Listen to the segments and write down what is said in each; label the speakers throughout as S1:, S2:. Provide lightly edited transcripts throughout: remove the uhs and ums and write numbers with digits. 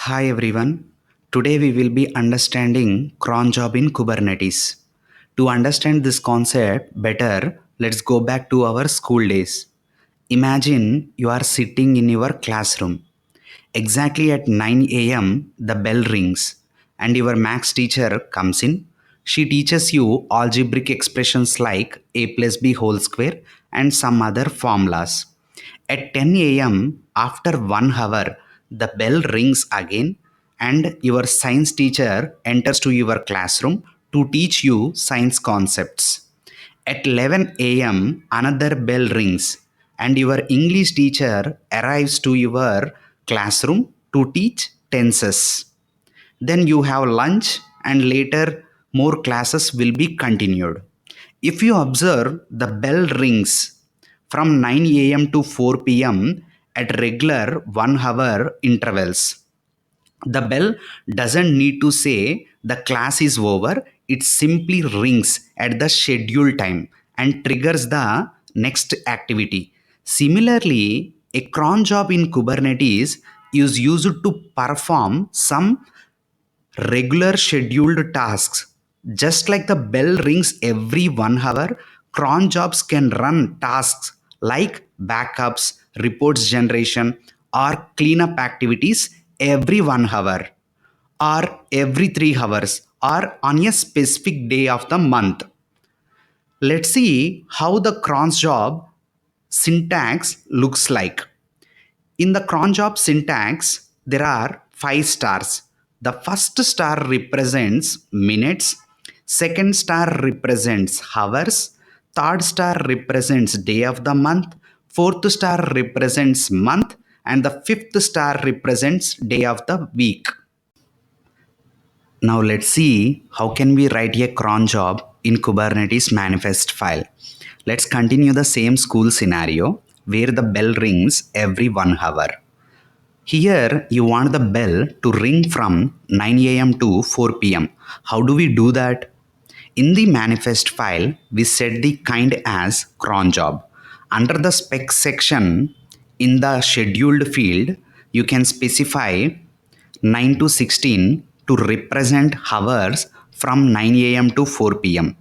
S1: Hi everyone. Today we will be understanding cron job in Kubernetes. To understand this concept better, let's go back to our school days. Imagine you are sitting in your classroom. Exactly at 9 a.m., the bell rings and your maths teacher comes in. She teaches you algebraic expressions like a plus b whole square and some other formulas. At 10 a.m., after 1 hour, the bell rings again and your science teacher enters to your classroom to teach you science concepts. At 11 a.m., another bell rings and your English teacher arrives to your classroom to teach tenses. Then you have lunch and later more classes will be continued. If you observe, the bell rings from 9 a.m. to 4 p.m. at regular 1 hour intervals. The bell doesn't need to say the class is over, it simply rings at the scheduled time and triggers the next activity. Similarly, a cron job in Kubernetes is used to perform some regular scheduled tasks. Just like the bell rings every 1 hour, cron jobs can run tasks like backups, reports generation, or cleanup activities every 1 hour, or every 3 hours, or on a specific day of the month. Let's see how the cron job syntax looks like. In the cron job syntax, there are 5 stars. The first star represents minutes, second star represents hours, third star represents day of the month, fourth star represents month, and the fifth star represents day of the week. Now let's see how can we write a cron job in Kubernetes manifest file. Let's continue the same school scenario where the bell rings every 1 hour. Here you want the bell to ring from 9 a.m. to 4 p.m. How do we do that? In the manifest file, we set the kind as cron job. Under the spec section, in the scheduled field, you can specify 9 to 16 to represent hours from 9 a.m. to 4 p.m.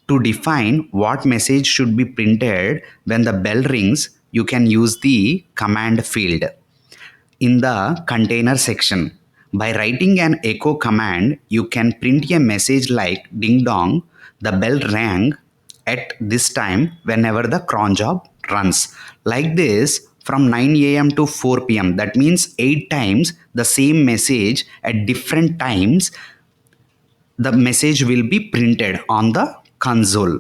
S1: To define what message should be printed when the bell rings, you can use the command field in the container section. By writing an echo command, you can print a message like ding dong, the bell rang at this time whenever the cron job runs. Like this, from 9 a.m. to 4 p.m. That means 8 times the same message at different times. The message will be printed on the console.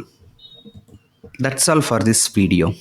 S1: That's all for this video.